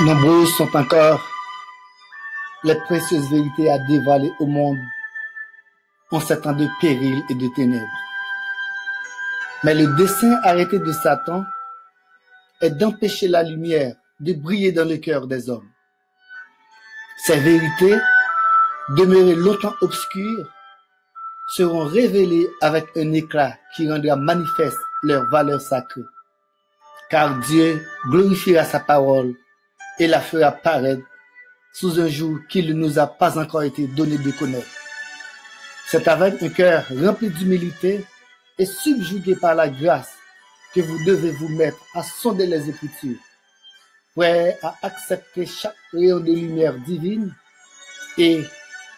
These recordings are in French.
Nombreuses sont encore les précieuses vérités à dévoiler au monde en ces temps de péril et de ténèbres. Mais le dessein arrêté de Satan est d'empêcher la lumière de briller dans le cœur des hommes. Ces vérités, demeurées longtemps obscures, seront révélées avec un éclat qui rendra manifeste leur valeur sacrée. Car Dieu glorifiera sa parole et la fera paraître sous un jour qu'il ne nous a pas encore été donné de connaître. C'est avec un cœur rempli d'humilité et subjugué par la grâce que vous devez vous mettre à sonder les Écritures, prêt à accepter chaque rayon de lumière divine et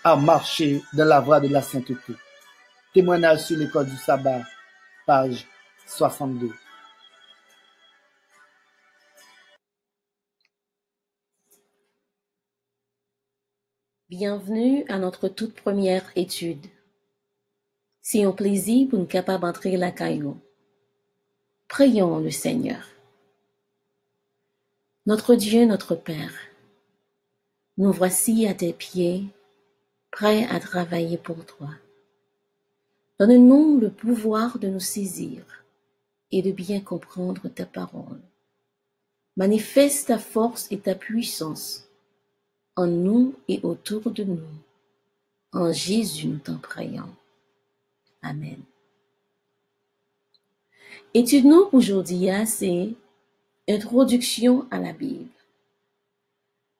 à marcher dans la voie de la sainteté. Témoignage sur l'école du sabbat, page 62. Bienvenue à notre toute première étude. C'est un plaisir pour nous capables d'entrer la caillou. Prions le Seigneur. Notre Dieu, notre Père, nous voici à tes pieds, prêts à travailler pour toi. Donne-nous le pouvoir de nous saisir et de bien comprendre ta parole. Manifeste ta force et ta puissance en nous et autour de nous. En Jésus, nous t'en prions. Amen. Étude-nous aujourd'hui, c'est Introduction à la Bible.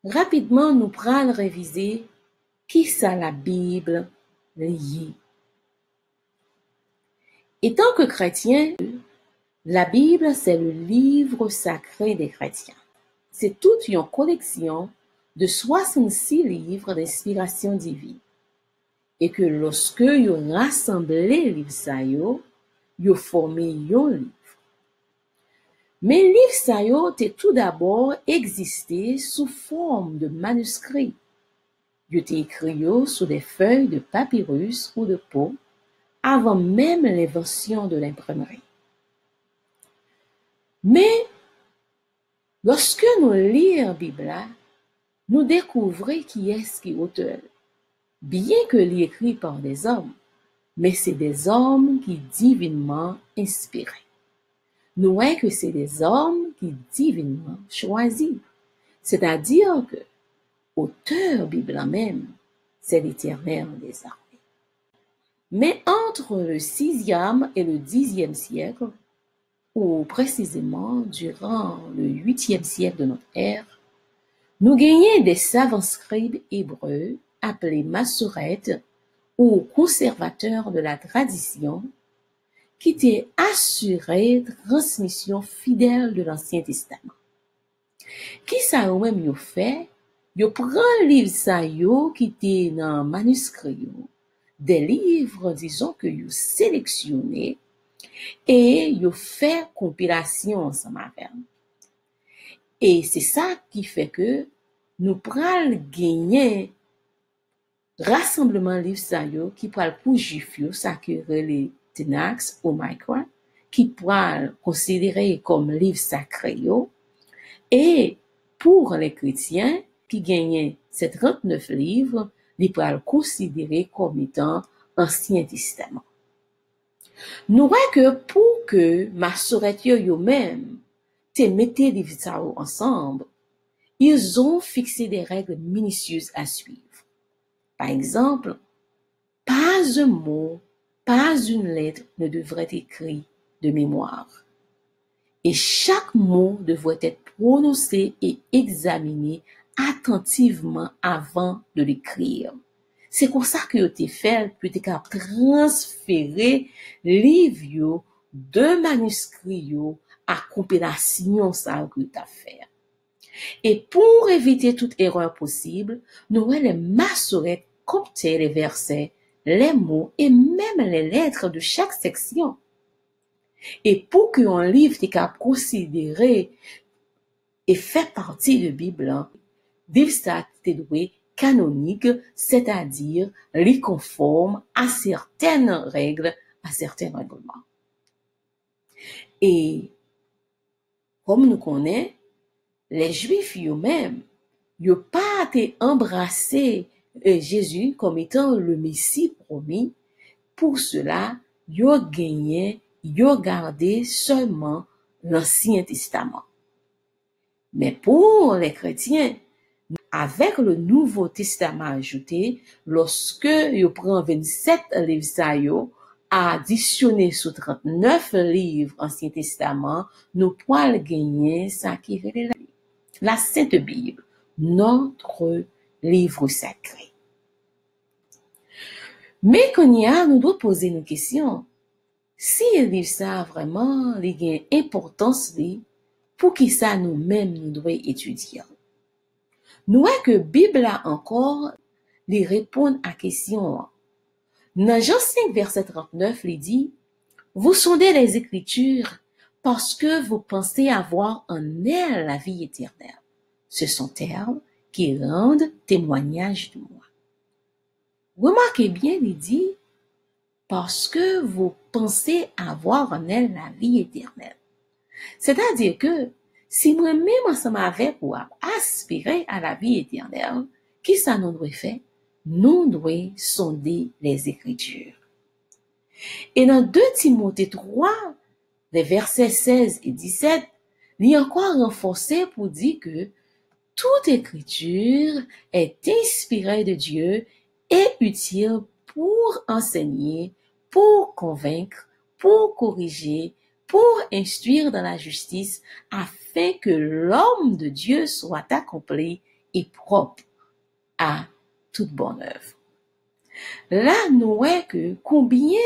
Rapidement, nous prenons réviser qui ça la Bible liée. Étant que chrétien, la Bible, c'est le livre sacré des chrétiens. C'est toute une collection de 66 livres d'inspiration divine. Et que lorsque vous rassemblez les livres ça, vous formez un livre. Mais les livres ça ont tout d'abord existé sous forme de manuscrits. Ils étaient écrits sur des feuilles de papyrus ou de peau avant même l'invention de l'imprimerie. Mais lorsque nous lisons la Bible, nous découvrons qui est l'auteur. Bien que l'écrit par des hommes, mais c'est des hommes qui divinement inspirés. Nous voyons que c'est des hommes qui divinement choisis. C'est-à-dire que auteur Bible même, c'est l'Éternel des armées. Mais entre le 6e et le 10e siècle, ou précisément durant le 8e siècle de notre ère, nous gagnons des savants scribes hébreux appelés massorettes ou conservateurs de la tradition qui étaient assurés transmission fidèle de l'Ancien Testament. Qui ça ou même yo fait? Yo prend livre ça yo qui était dans manuscrit yo, des livres disons que yo sélectionné et yo fait compilation ensemble avec. Et c'est ça qui fait que nous pral gagner rassemblement livre ça yo qui pral pour juif yo ça que les Tenax ou Micra qui pral considéré comme livre sacré yo et pour les chrétiens qui gagnaient ces 39 livres, ils pral considéré comme étant Ancien Testament. Nous voyons que pour que massorette yo même te mettez les livres ça ensemble, ils ont fixé des règles minutieuses à suivre. Par exemple, pas un mot, pas une lettre ne devrait être écrit de mémoire. Et chaque mot devrait être prononcé et examiné attentivement avant de l'écrire. C'est comme ça que tu fait, que tu as transféré livre de manuscrits à compilation ça que tu as fait. Et pour éviter toute erreur possible, nous avons les massorettes compter les versets, les mots et même les lettres de chaque section. Et pour qu'un livre soit considéré et fait partie de la Bible, livre ça doit canonique, c'est-à-dire les conforme à certaines règles, à certains règlements. Et comme nous connaissons, les Juifs eux-mêmes, n'ont pas été embrassé Jésus comme étant le Messie promis. Pour cela, ils ont gardé seulement l'Ancien Testament. Mais pour les chrétiens, avec le Nouveau Testament ajouté, lorsque ils prennent 27 livres additionné sur 39 livres Ancien Testament, nous pouvons gagner ça qui est la Sainte Bible, notre livre sacré. Mais quand nous devons poser une question, si le livre ça vraiment a une importance, pour qui ça nous-mêmes nous devons étudier? Nous voyons que la Bible a encore les répondre à la question. Dans Jean 5, verset 39, il dit, « Vous sondez les Écritures parce que vous pensez avoir en elles la vie éternelle. Ce sont elles qui rendent témoignage de moi. » Remarquez bien, il dit, « Parce que vous pensez avoir en elles la vie éternelle. » C'est-à-dire que si moi-même ensemble avec vous aspirer à la vie éternelle, qui ça nous doit faire? Nous devons sonder les Écritures. Et dans 2 Timothée 3, les versets 16 et 17, il y a encore renforcé pour dire que toute Écriture est inspirée de Dieu et utile pour enseigner, pour convaincre, pour corriger, pour instruire dans la justice, afin que l'homme de Dieu soit accompli et propre à toute bonne œuvre. Là, nous voyons que combien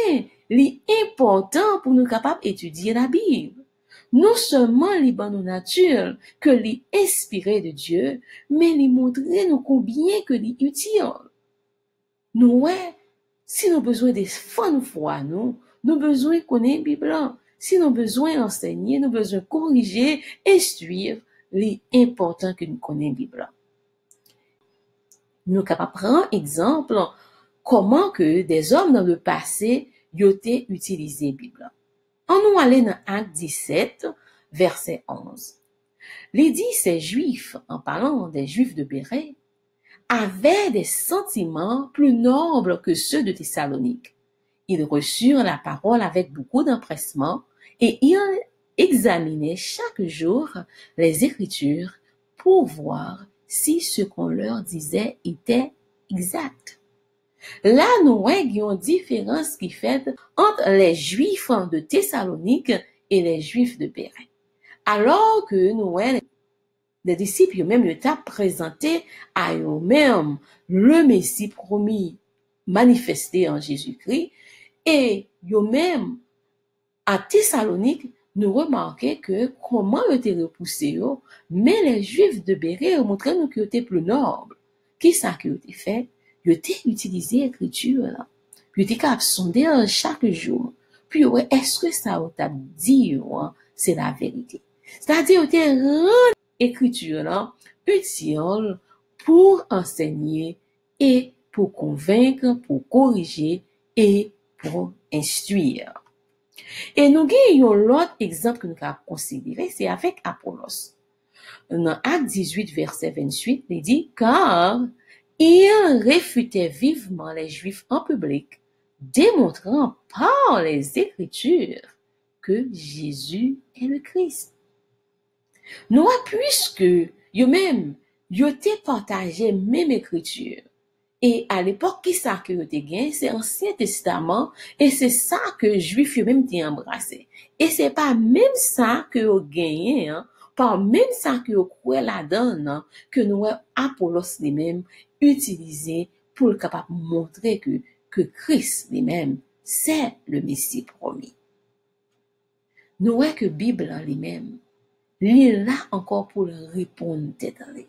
il est important pour nous capables d'étudier la Bible. Non seulement les bonnes nature que les inspiré de Dieu, mais les montrer nous combien que les utile. Nous voyons, si nous avons besoin de foi, nous avons besoin de connaître la Bible. Si nous avons besoin d'enseigner, nous avons besoin de corriger, instruire, les important que nous connaissons la Bible. Nous sommes capables de prendre exemple comment que des hommes dans le passé ont utilisé la Bible. En nous allons dans Acte 17, verset 11. Il dit ces Juifs, en parlant des Juifs de Bérée, avaient des sentiments plus nobles que ceux de Thessalonique. Ils reçurent la parole avec beaucoup d'empressement et ils examinaient chaque jour les Écritures pour voir si ce qu'on leur disait était exact. Là, nous voyons une différence qui fait entre les Juifs de Thessalonique et les Juifs de Bérée. Alors que nous voyons les disciples eux-mêmes ont présenté à eux-mêmes le Messie promis manifesté en Jésus-Christ et eux-mêmes à Thessalonique nous remarquons que comment ils étaient repoussés, mais les Juifs de Bérée ont montré nous qu'ils étaient plus nobles. Qui ça qu'ils ont fait? Ils ont utilisé l'écriture là. Ils étaient capables de sonder chaque jour. Puis ouais, est-ce que ça t'a dit c'est la vérité? C'est-à-dire ils étaient rendu l'écriture là utile pour enseigner et pour convaincre, pour corriger et pour instruire. Et nous avons l'autre exemple que nous avons considéré, c'est avec Apollos. Dans Acte 18, verset 28, il dit, car il réfutait vivement les Juifs en public, démontrant par les Écritures que Jésus est le Christ. Nous, puisque eux-mêmes, ils ont partagé même Écriture. Et à l'époque, qui ça que vous gagné, c'est l'Ancien Testament, et c'est ça que les Juifs eux-mêmes t'ont embrassé. Et c'est pas même ça que vous gagné, pas même ça que vous croyez là-dedans, que nous Apollos lui-même utilisé pour le capable montrer que Christ lui-même, c'est le Messie promis. Nous voyons que Bible lui-même, il est là encore pour répondre tête en l'air.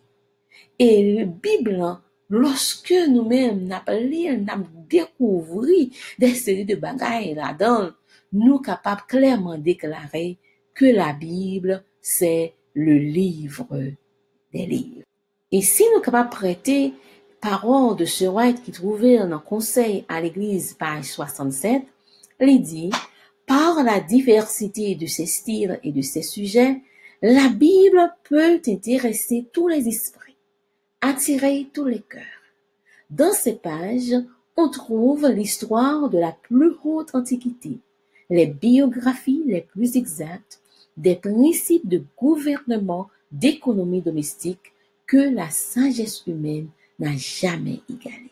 Et la Bible, lorsque nous-mêmes n'avons découvert des séries de bagailles là-dedans, nous sommes capables clairement de déclarer que la Bible, c'est le livre des livres. Et si nous sommes capables de prêter parole de Sir White qui trouvait dans Conseil à l'Église, page 67, il dit, par la diversité de ses styles et de ses sujets, La Bible peut intéresser tous les esprits, attirer tous les cœurs. Dans ces pages, on trouve l'histoire de la plus haute antiquité, les biographies les plus exactes, des principes de gouvernement, d'économie domestique que la sagesse humaine n'a jamais égalés.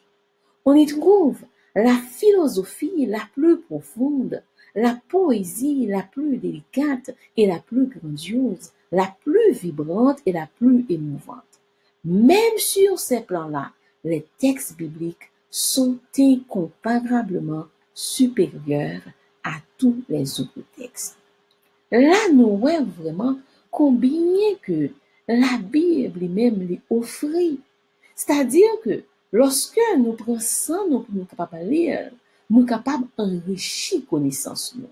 On y trouve la philosophie la plus profonde, la poésie la plus délicate et la plus grandiose, la plus vibrante et la plus émouvante. Même sur ces plans-là, les textes bibliques sont incomparablement supérieurs à tous les autres textes. Là, nous voyons vraiment combien que la Bible même lui offre. C'est-à-dire que lorsque nous prenons ça, nous sommes capables de lire, nous sommes capables d'enrichir connaissance nous.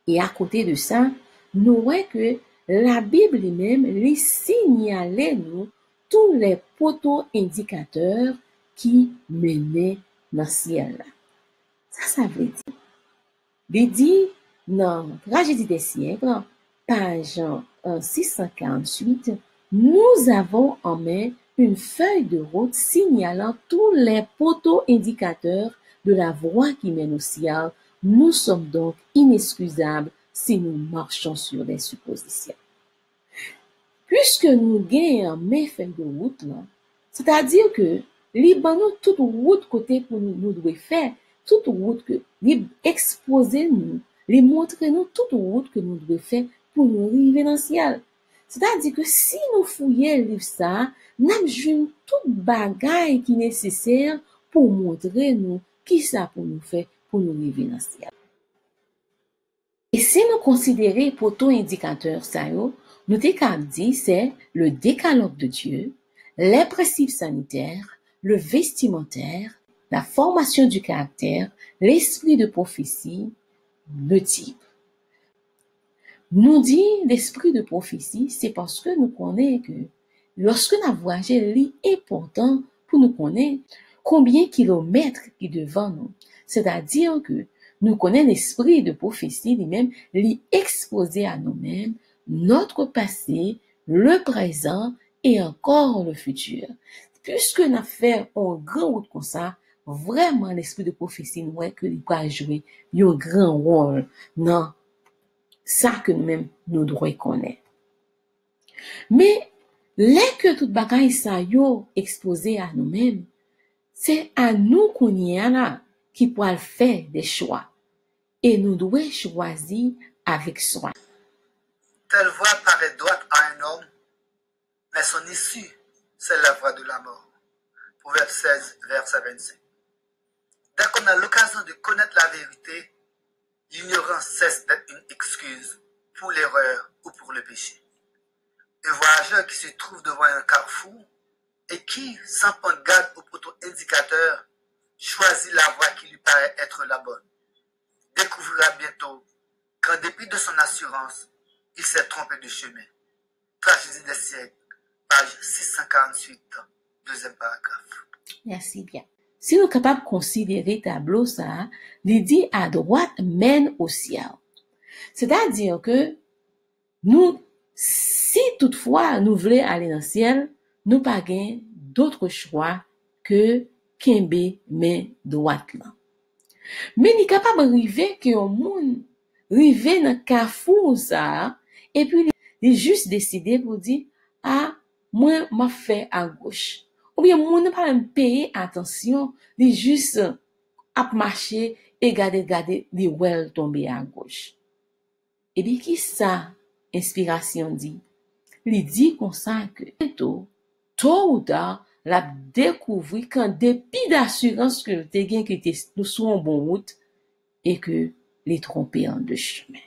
Et à côté de ça, nous voyons que la Bible même lui signalait nous tous les poteaux indicateurs qui menaient dans le ciel. Ça veut dire. Il dit dans Tragédie des siècles, page 648, nous avons en main une feuille de route signalant tous les poteaux indicateurs de la voie qui mène au ciel. Nous sommes donc inexcusables si nous marchons sur des suppositions. Puisque nous gagnons mes feuilles de route, là, c'est-à-dire que les nous toute route côté pour nous devons faire, toute route que les exposer nous, les montrer nous toute route que nous devons faire pour nous arriver dans le ciel. C'est-à-dire que si nous fouillons le livre ça, nous avons toute bagaille qui est nécessaire pour montrer nous qui ça pour nous faire pour nous arriver dans le ciel. Et si nous considérons poteau indicateur ça yo, nous t'avons dit c'est le décalogue de Dieu, les principes sanitaires, le vestimentaire, la formation du caractère, l'esprit de prophétie, le type. Nous dit l'esprit de prophétie, c'est parce que nous connaissons que lorsque nous voyagé, l'important pour nous connaître combien de kilomètres qui devant nous. C'est-à-dire que nous connaissons l'esprit de prophétie lui-même, l'exposer à nous-mêmes, notre passé, le présent et encore le futur. Puisque nous avons fait un grand route comme ça, vraiment l'esprit de prophétie nous voit que il va jouer un grand rôle dans ça que nous-mêmes nous devons connaître. Mais les que toute bagaille ça yo exposé à nous-mêmes, c'est à nous qu'on y a là qui pourra faire des choix. Et nous devons choisir avec soin. Telle voie paraît droite à un homme, mais son issue, c'est la voie de la mort. Proverbe 16, verset 25. Dès qu'on a l'occasion de connaître la vérité, l'ignorance cesse d'être une excuse pour l'erreur ou pour le péché. Un voyageur qui se trouve devant un carrefour et qui, sans prendre garde au poteau indicateur, choisit la voie qui lui paraît être la bonne, découvrira bientôt qu'en dépit de son assurance, il s'est trompé de chemin. Tragédie des siècles, page 648, deuxième paragraphe. Merci bien. Si nous sommes capables de considérer tableau ça, il dit à droite mène au ciel. C'est-à-dire que nous, si toutefois nous voulons aller dans le ciel, nous pas d'autre choix que Kembe main droite là. Mais nous capable d'arriver que au monde arriver dans carrefour ça et puis il juste décider pour dire ah moi m'a fait à gauche. Ou bien moi n'a pas même payer attention, il juste à marcher et garder les well tomber à gauche. Et bien qui ça inspiration dit? Il dit comme ça que tôt ou tard la découvrir qu'en dépit d'assurance que te gain que nous sur en bonne route et que les tromper en deux chemins.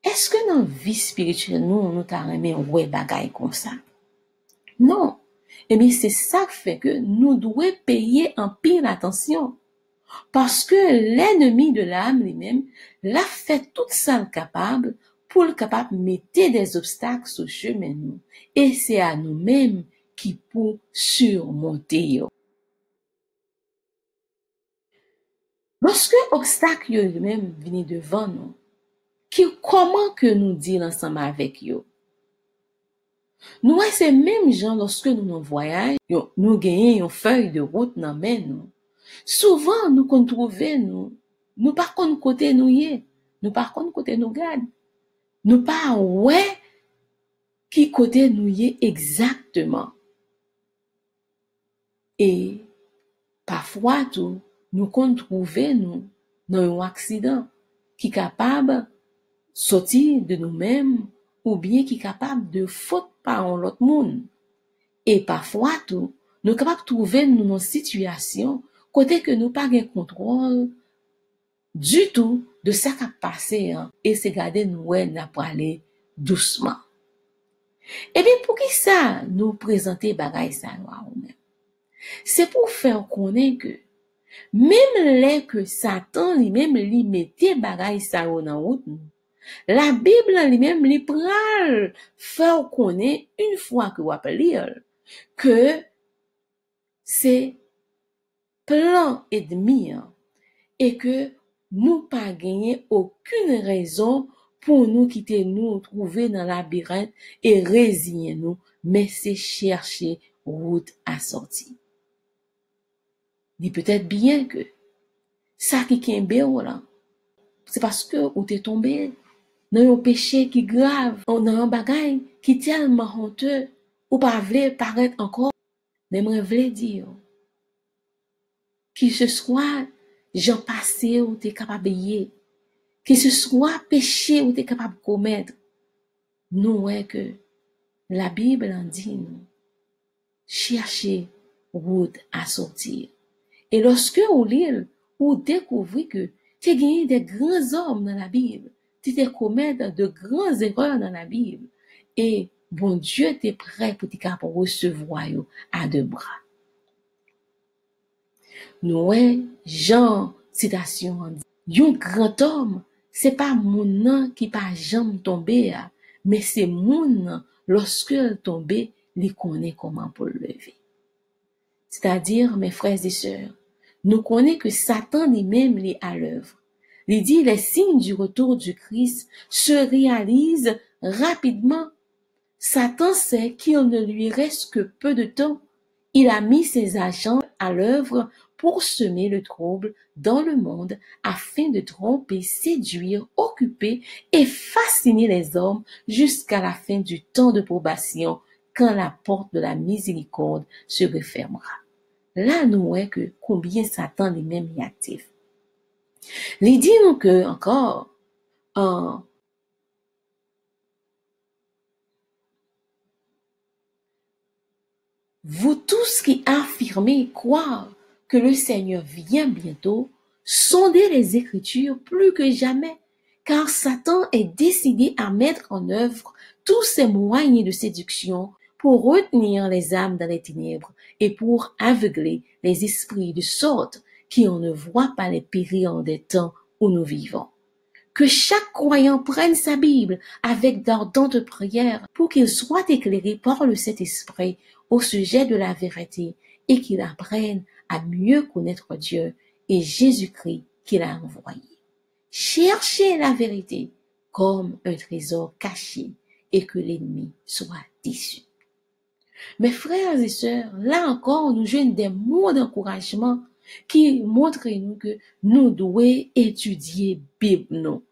Est-ce que dans la vie spirituelle nous t'a aimé ouais bagaille comme ça? Non. Et bien c'est ça qui fait que nous devons payer en pile attention. Parce que l'ennemi de l'âme lui-même l'a fait toute ça capable pour le capable de mettre des obstacles sur le chemin nous. Et c'est à nous-mêmes qui pour surmonter. Lorsque obstacle lui-même vient devant nous, comment que nous dit ensemble avec eux? Nous, c'est même gens lorsque nous en voyage, nous gagnons une feuille de route dans main nous. Souvent, nous qu'on trouve nous par contre côté nous y, nous par contre côté nous garde. Nous pas ouais qui côté nous y exactement. Et parfois tout, nous qu'on trouve nous dans un accident qui est capable sortir de nous-mêmes ou bien qui est capable de faute par l'autre monde. Et parfois tout, nous sommes capables de trouver nous dans une situation côté que nous pas de contrôle du tout de ça qui a passé et c'est garder nous n'a pas aller doucement. Et bien pour qui ça nous présenter bagaille ça nous-mêmes? C'est pour faire connaître que même les que Satan lui-même lui mettait bagaille ça dans route, la Bible lui-même lui pral faire connaître une fois que vous lire que c'est plan ennemi et que nous pas gagner aucune raison pour nous quitter nous trouver dans la labyrinthe et résigner nous, mais c'est chercher route à sortir. Dit peut-être bien que ça qui kembe là, c'est parce que ou t'es tombé dans un péché qui grave, dans un bagage qui tellement honteux, ou pas vle paraître encore, mais moi vle dire que ce soit j'en passé ou t'es capable de que ce soit péché ou t'es capable de commettre, nous est que la Bible en dit nous chercher route à sortir. Et lorsque vous lisez, vous découvrez que tu as gagné des grands hommes dans la Bible, tu t'es commettre de grandes erreurs dans la Bible, et bon Dieu t'es prêt pour te recevoir à deux bras. Nous, Jean, citation, dit, un grand homme, c'est pas mon nom qui pas jamais tombé, mais c'est mon nom, lorsque il tombe, il connaît comment pour le lever. C'est-à-dire, mes frères et sœurs, nous connaissons que Satan lui-même est à l'œuvre. Il dit les signes du retour du Christ se réalisent rapidement. Satan sait qu'il ne lui reste que peu de temps. Il a mis ses agents à l'œuvre pour semer le trouble dans le monde afin de tromper, séduire, occuper et fasciner les hommes jusqu'à la fin du temps de probation quand la porte de la miséricorde se refermera. Là, nous voyons que combien Satan lui-même est actif. Il dit nous que, encore, vous tous qui affirmez croire que le Seigneur vient bientôt, sondez les Écritures plus que jamais, car Satan est décidé à mettre en œuvre tous ses moyens de séduction pour retenir les âmes dans les ténèbres et pour aveugler les esprits de sorte qu'on ne voit pas les périls des temps où nous vivons. Que chaque croyant prenne sa Bible avec d'ardentes prières pour qu'il soit éclairé par le Saint-Esprit au sujet de la vérité et qu'il apprenne à mieux connaître Dieu et Jésus-Christ qu'il a envoyé. Cherchez la vérité comme un trésor caché et que l'ennemi soit déçu. Mes frères et sœurs, là encore, nous jouons des mots d'encouragement qui montrent nous que nous devons étudier Bible, nous.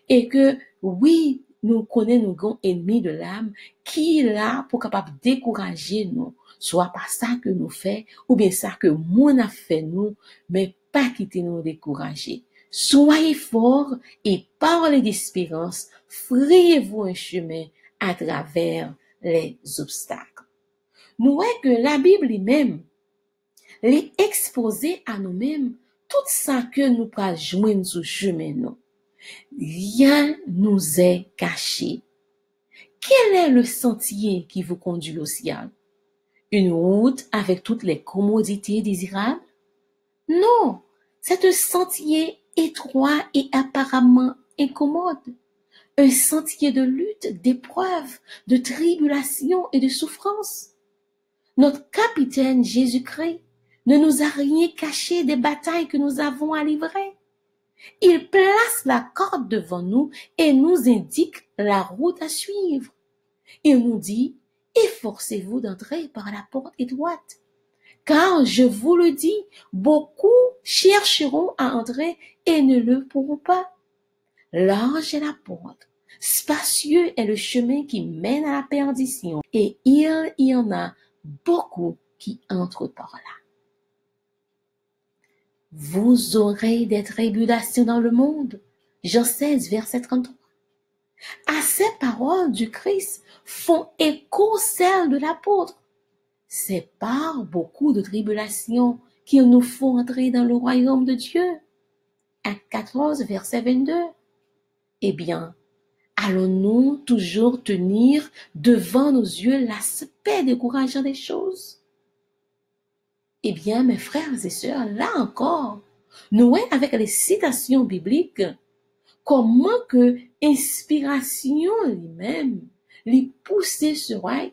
Et que, oui, nous connaissons nos grands ennemis de l'âme qui est là pour capable décourager nous, soit par ça que nous fait, ou bien ça que mon a fait nous, mais pas quitter nous décourager. Soyez forts et parlez d'espérance, frayez-vous un chemin à travers les obstacles. Nous voyons que la Bible elle-même, les exposer à nous-mêmes, tout ça que nous pas joindre sous chemin nous. Rien nous est caché. Quel est le sentier qui vous conduit au ciel? Une route avec toutes les commodités désirables? Non, c'est un sentier étroit et apparemment incommode. Un sentier de lutte, d'épreuves, de tribulations et de souffrances. Notre capitaine Jésus-Christ ne nous a rien caché des batailles que nous avons à livrer. Il place la corde devant nous et nous indique la route à suivre. Il nous dit, efforcez-vous d'entrer par la porte étroite. Car je vous le dis, beaucoup chercheront à entrer et ne le pourront pas. Large est la porte, spacieux est le chemin qui mène à la perdition, et il y en a beaucoup qui entrent par là. Vous aurez des tribulations dans le monde. Jean 16, verset 33. À ces paroles du Christ font écho celles de l'apôtre. C'est par beaucoup de tribulations qu'il nous faut entrer dans le royaume de Dieu. Acte 14, verset 22. Eh bien, allons-nous toujours tenir devant nos yeux l'aspect décourageant des choses? Eh bien, mes frères et sœurs, là encore, nous voyons avec les citations bibliques comment que inspiration lui-même lui pousser sur à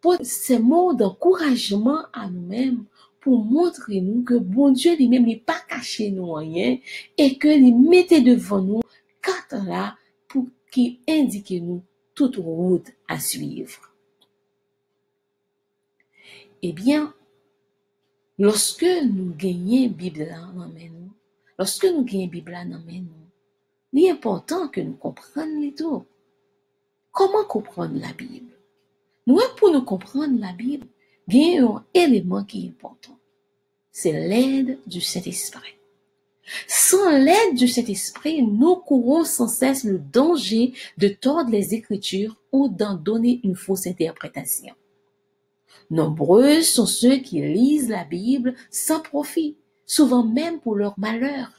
porter ces mots d'encouragement à nous-mêmes pour montrer nous que bon Dieu lui-même n'est pas caché nous rien et que lui mettait devant nous quatre là pour qu'il indique nous toute route à suivre. Eh bien, lorsque nous gagnons Bible dans nous, lorsque nous gagnons Bible dans nous, il est important que nous comprenions les tout. Comment comprendre la Bible? Nous, pour nous comprendre la Bible, il y a un élément qui est important. C'est l'aide du Saint-Esprit. Sans l'aide du Saint-Esprit, nous courons sans cesse le danger de tordre les Écritures ou d'en donner une fausse interprétation. Nombreux sont ceux qui lisent la Bible sans profit, souvent même pour leur malheur.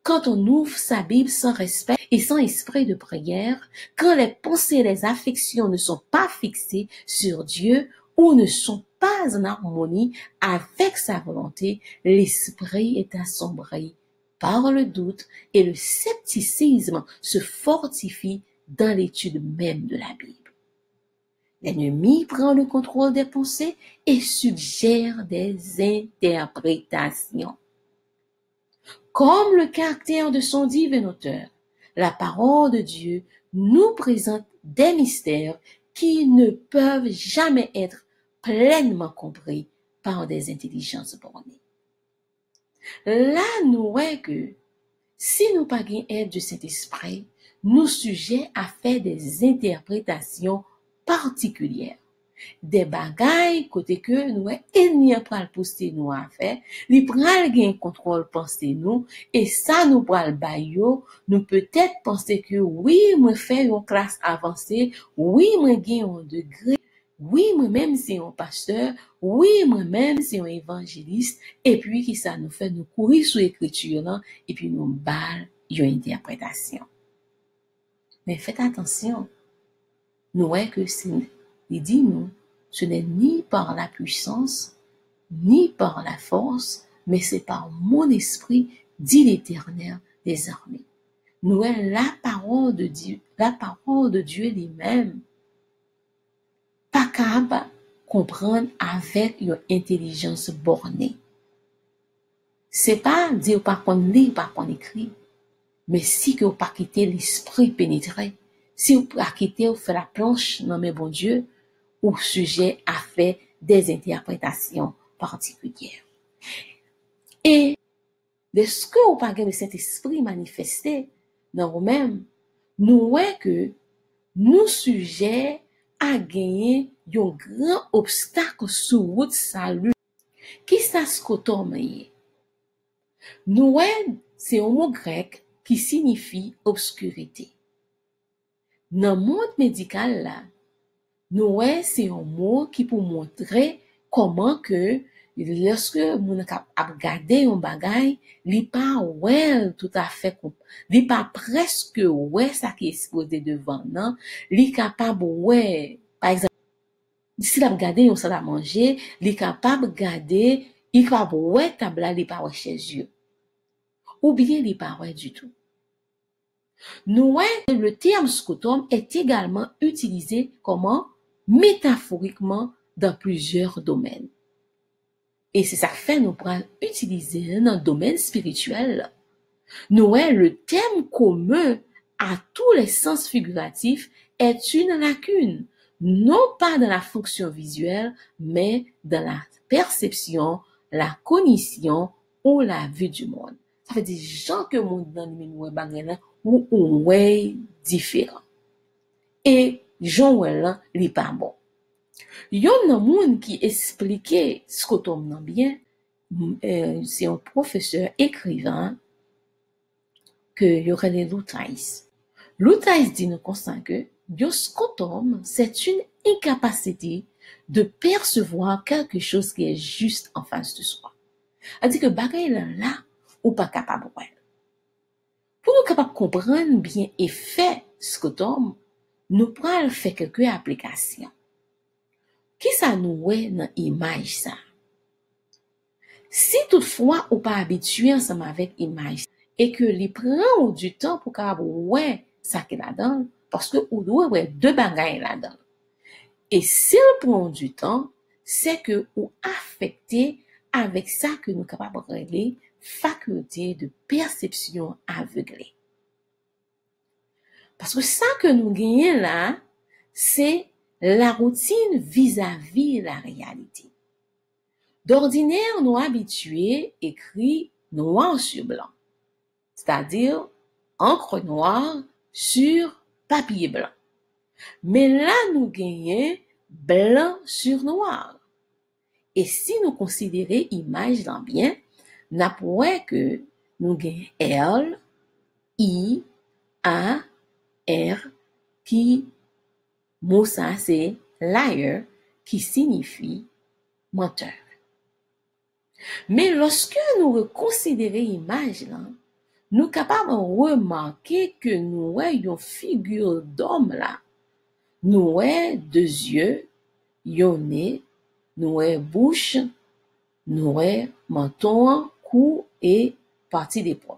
Quand on ouvre sa Bible sans respect et sans esprit de prière, quand les pensées et les affections ne sont pas fixées sur Dieu ou ne sont pas en harmonie avec sa volonté, l'esprit est assombri par le doute et le scepticisme se fortifie dans l'étude même de la Bible. L'ennemi prend le contrôle des pensées et suggère des interprétations. Comme le caractère de son divin auteur, la parole de Dieu nous présente des mystères qui ne peuvent jamais être pleinement compris par des intelligences bornées. Là, nous voyons que si nous pas gain aide de cet esprit, nous sujets à faire des interprétations particulières. Des bagailles côté que nous il n'y a pas le pousser nous à faire, li pral gain contrôle penser nous et ça nous pral bayo, nous peut-être penser que oui, moi faire une classe avancée, oui, moi gain un degré, oui, moi-même c'est un pasteur, oui, moi-même c'est un évangéliste et puis qui ça nous fait nous courir sous l'écriture là et puis nous balle une interprétation. Mais faites attention. Nous voyons que il dit nous, ce n'est ni par la puissance, ni par la force, mais c'est par mon esprit, dit l'Éternel des armées. Nous voyons la parole de Dieu lui-même, pas capable comprendre avec une intelligence bornée. C'est pas dire pas qu'on lit, pas qu'on écrit, mais si que vous pas quitter l'esprit pénétré, si vous pas quitter vous faire la planche dans mes bon Dieu, ou sujet à faire des interprétations particulières. Et de ce que vous parlez de cet esprit manifesté dans vous-même, nous voyons que nous sujets à gagner un grand obstacle sur route salut. Qui ça ce qu'automne? Nous voyons, c'est un mot grec qui signifie obscurité. Dans le monde médical là, nous c'est un mot qui pour montrer comment que lorsque mon a regarder un bagay, li pas ouais tout à fait li pas presque ouais ça qui est exposé devant non, li capable ouais par exemple si la regarder on ça la manger, li capable regarder, il capable ouais table li pas ouais chez yeux. Ou bien li pas ouais du tout. Nous le terme scotum est également utilisé comment métaphoriquement dans plusieurs domaines. Et c'est ça fait nous pourrons utiliser dans le domaine spirituel. Nous, le thème commun à tous les sens figuratifs est une lacune, non pas dans la fonction visuelle, mais dans la perception, la cognition ou la vue du monde. Ça veut dire, gens que monde dans nous bagay ou ouais différent. Et gens là, li pas bon. Yon nan moun qui expliquait ce que tom nan bien, c'est un professeur écrivain que y'aurait les Lutaïs. Lutaïs dit nous constant que yon scotum, c'est une incapacité de percevoir quelque chose qui est juste en face de soi. Elle dit que bagay là, ou pas capable ouais. Pour nous capable comprendre bien effet scotum, nous pral faire quelques applications. Qui ça nous ouais dans image ça? Si toutefois ou pas habitué ensemble avec image et que li prend du temps pour capable ouais ça qui là-dedans parce que ou doit ouais deux bagages là-dedans. Et s'il prend du temps, c'est que ou affecté avec ça que nous capable régler faculté de perception aveuglée. Parce que ça que nous gagnons là, c'est la routine vis-à-vis la réalité. D'ordinaire, nous habitués écrit noir sur blanc, c'est-à-dire encre noire sur papier blanc. Mais là, nous gagnons blanc sur noir. Et si nous considérons image dans bien, n'a pas que nous gagnons L, I, A, R, qui, mot ça, c'est liar, qui signifie menteur. Mais lorsque nous considérons image là, nous sommes capables de remarquer que nous voyons une figure d'homme là. Nous voyons deux yeux, un nez, nous voyons bouche, nous voyons menton, cou et partie des pommes.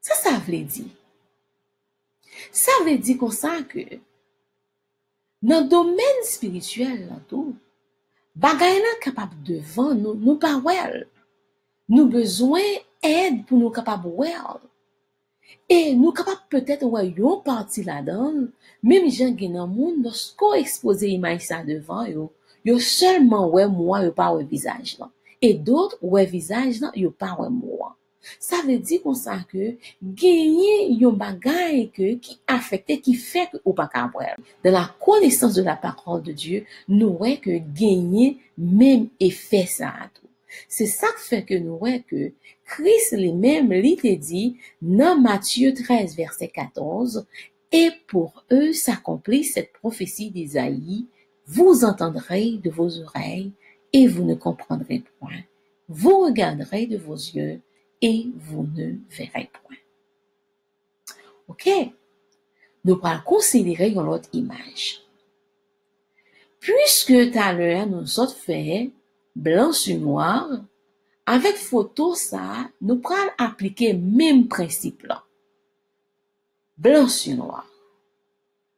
Ça veut dire. Ça veut dire comme ça que dans le domaine spirituel là tout, bagay là capable devant nous pas well. Nous besoin aide pour nous capable well. Et nous capable peut-être ouais yon parti là-dedans, même gens qui dans monde lorsqu'on expose image ça devant yo seulement ouais moi yo pas ouais visage là. Et d'autres ouais visage là yo pas ouais moi. Ça veut dire comme ça que gagner yon bagay qui affecte qui fait que ou pas capable. Dans la connaissance de la parole de Dieu, nous ouais que gagner même effet ça tout. C'est ça qui fait que nous voyons que Christ lui-même lui te dit dans Matthieu 13 verset 14 et pour eux s'accomplit cette prophétie d'Isaïe, vous entendrez de vos oreilles et vous ne comprendrez point, vous regarderez de vos yeux et vous ne verrez point. Ok, nous allons considérer une autre image. Puisque tout à l'heure nous autres fait blanc sur noir, avec photo ça, nous prenons appliquer même principe là. Blanc sur noir.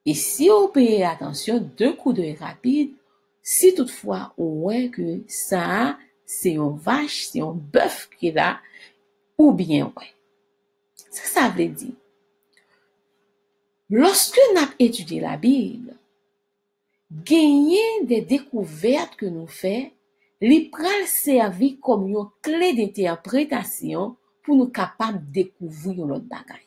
Et si on paye attention, deux coups d'œil rapides, si toutefois on voit que ça, c'est une vache, c'est un bœuf qui est là, ou bien ouais. Ça veut dire, lorsque nous avons étudié la Bible, gagner des découvertes que nous faisons, li pral servi comme une clé d'interprétation pour nous capables de découvrir notre bagage.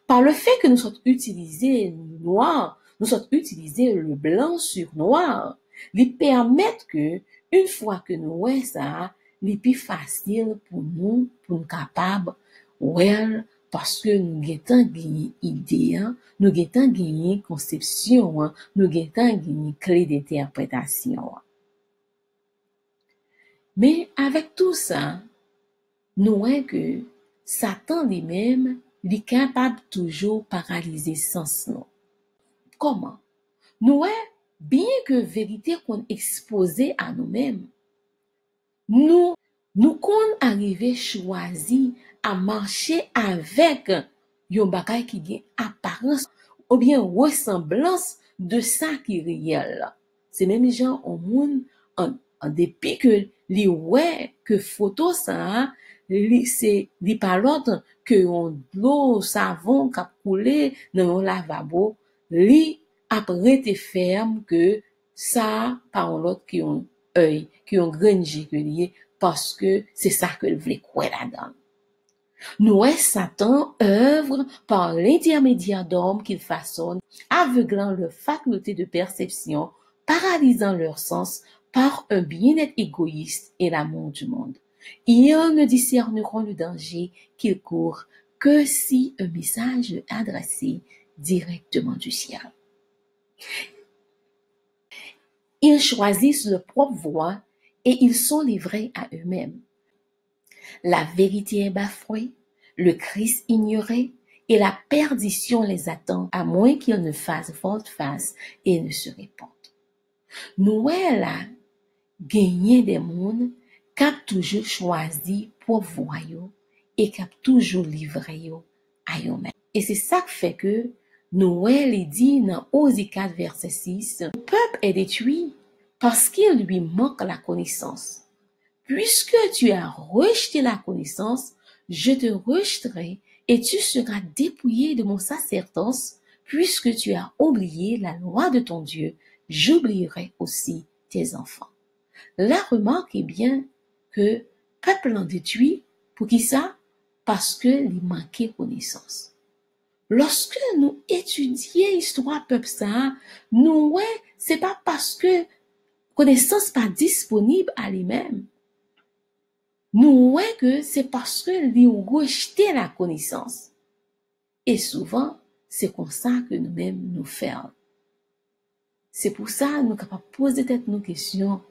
Par le fait que nous sommes utilisés noir, nous sommes utilisés le blanc sur noir, li permettent que, une fois que nous voyons ça, li plus facile pour nous capables, well, parce que nous avons gagné idée, nous avons gagné conception, nous avons gagné clé d'interprétation. Mais avec tout ça, nous voyons que Satan lui-même est capable toujours paralyser sens nous. Comment? Nous voyons bien que vérité qu'on exposée à nous-mêmes, nous qu'on arrivé choisi à marcher avec yon bagay qui a apparence ou bien ressemblance de ça qui est réel. C'est même gens au monde en dépit que li ouais que photo ça li pa l'autre que on l'eau savon qui a coulé dans un lavabo, li après te ferme que ça par l'autre qui ont œil, qui ont grandi que lié parce que c'est ça que le voulait quoi là-dedans. Nous, Satan œuvre par l'intermédiaire d'hommes qu'il façonne, aveuglant leur faculté de perception, paralysant leur sens par un bien-être égoïste et l'amour du monde. Ils ne discerneront le danger qu'ils courent que si un message est adressé directement du ciel. Ils choisissent leur propre voie et ils sont livrés à eux-mêmes. La vérité est bafouée, le Christ ignoré, et la perdition les attend, à moins qu'ils ne fassent volte-face et ne se répandent. Nous, là, gagner des mondes, cap toujours choisi pour voir et cap toujours livré à eux-mêmes. Et c'est ça qui fait que Noël est dit dans Osée 4, verset 6, le peuple est détruit parce qu'il lui manque la connaissance. Puisque tu as rejeté la connaissance, je te rejeterai et tu seras dépouillé de mon sacerdoce. Puisque tu as oublié la loi de ton Dieu, j'oublierai aussi tes enfants. La remarque est bien que peuple en détruit, pour qui ça? Parce que il manquait connaissance. Lorsque nous étudions l'histoire peuple ça, nous, c'est pas parce que connaissance pas disponible à lui-même. Nous, que c'est parce que lui ont rejeté la connaissance. Et souvent, c'est comme ça que nous-mêmes nous faisons. C'est pour ça que nous sommes capables de poser nos questions.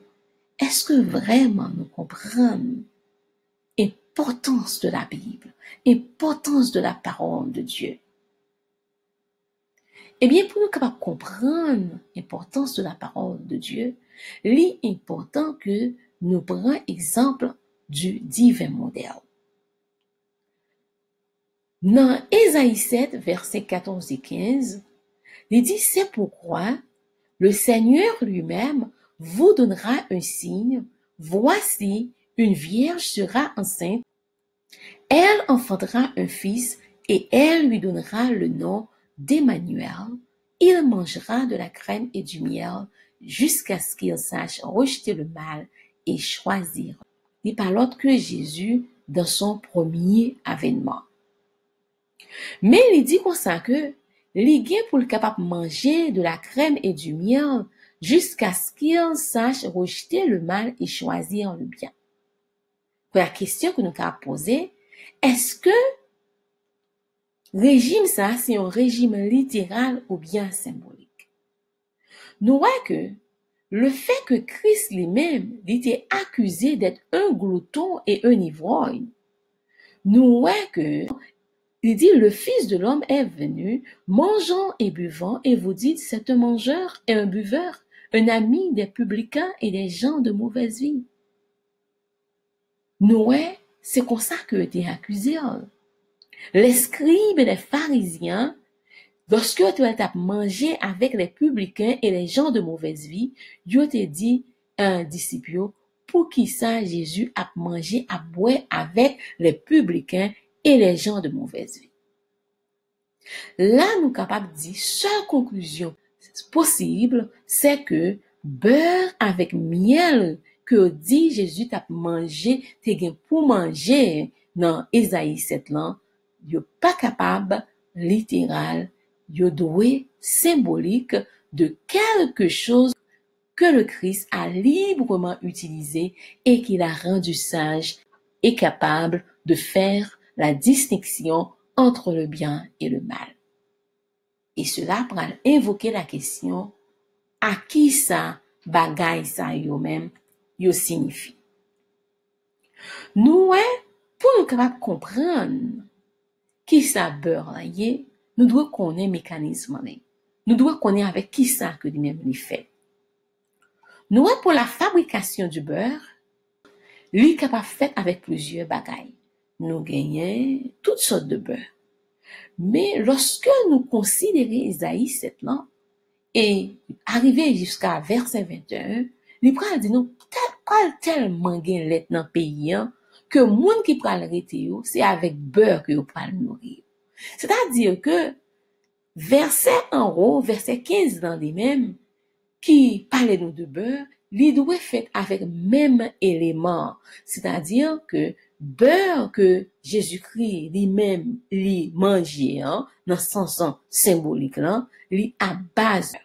Est-ce que vraiment nous comprenons l'importance de la Bible, l'importance de la parole de Dieu? Eh bien, pour nous capables de comprendre l'importance de la parole de Dieu, il est important que nous prenions exemple du divin modèle. Dans Ésaïe 7, versets 14 et 15, il dit, c'est pourquoi le Seigneur lui-même vous donnera un signe. Voici, une vierge sera enceinte. Elle enfantera un fils et elle lui donnera le nom d'Emmanuel. Il mangera de la crème et du miel jusqu'à ce qu'il sache rejeter le mal et choisir. Il n'est pas l'autre que Jésus dans son premier avènement. Mais il dit comme ça que les gains pour le capable de manger de la crème et du miel jusqu'à ce qu'il sache rejeter le mal et choisir le bien. La question que nous avons posée, est-ce que régime ça, c'est un régime littéral ou bien symbolique? Nous voyons que le fait que Christ lui-même était accusé d'être un glouton et un ivrogne, nous voyons que il dit, le Fils de l'homme est venu, mangeant et buvant, et vous dites, c'est un mangeur et un buveur, un ami des publicains et des gens de mauvaise vie. Noé, c'est comme ça qu'il a été accusé. Les scribes et les pharisiens, lorsque tu as mangé avec les publicains et les gens de mauvaise vie, Dieu t'a dit à un disciple, pour qui ça Jésus a mangé, a boire avec les publicains et les gens de mauvaise vie. Là, nous sommes capables de dire, seule conclusion possible, c'est que beurre avec miel que dit Jésus t'a mangé, t'es pour manger dans Ésaïe 7 là, yo pas capable, littéral, yo doué, symbolique de quelque chose que le Christ a librement utilisé et qu'il a rendu sage et capable de faire la distinction entre le bien et le mal. Et cela pour invoquer la question, à qui ça bagay ça yo même yo signifie. Nous, pour nous capables comprendre qui ça beurre là yé, nous devons connaître mécanisme là. Nous devons connaître avec qui ça que lui-même il fait. Nous, pour la fabrication du beurre, lui capable fait avec plusieurs bagailles. Nous gagnons toutes sortes de beurre. Mais lorsque nous considérons Ésaïe 7 là, et arrivé jusqu'à verset 21, il prend dit nous, tel manguin let dans pays, que moun qui pral rete yo, c'est avec beurre que yo pral nourrir. C'est-à-dire que verset en haut, verset 15 dans les mêmes, qui parlait nous de beurre, li doit fait avec même élément. C'est-à-dire que beurre que Jésus-Christ lui-même li mangeait, dans ce sens symbolique là, li à base.